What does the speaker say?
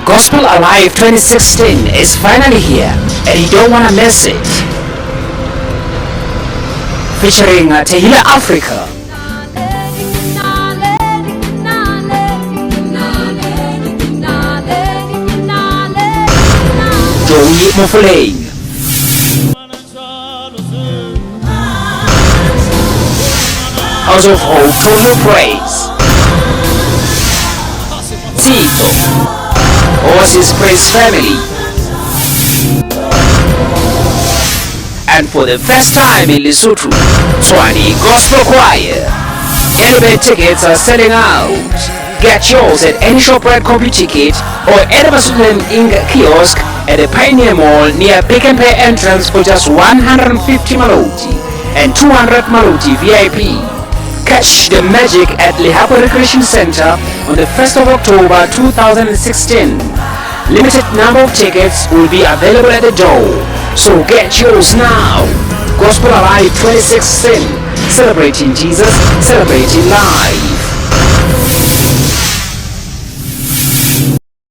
Gospel Alive 2016 is finally here, and you don't want to miss it. Featuring Tehillah Africa, Mofoleng, House of Hope Total Praise, Ts'itso, Oasis Praise Family, and for the first time in Lesotho, Tshwane Gospel Choir. Early tickets are selling out. Get yours at any ShopRite Copy Ticket or at the Mofoleng Inc. kiosk at the Pioneer Mall near Pick and Pay entrance for just 150 Maloti and 200 Maloti VIP. Catch the magic at Lehakoe Recreation Centre on the 1st of October 2016. Limited number of tickets will be available at the door, so get yours now. Gospel Alive 2016, celebrating Jesus, celebrating life.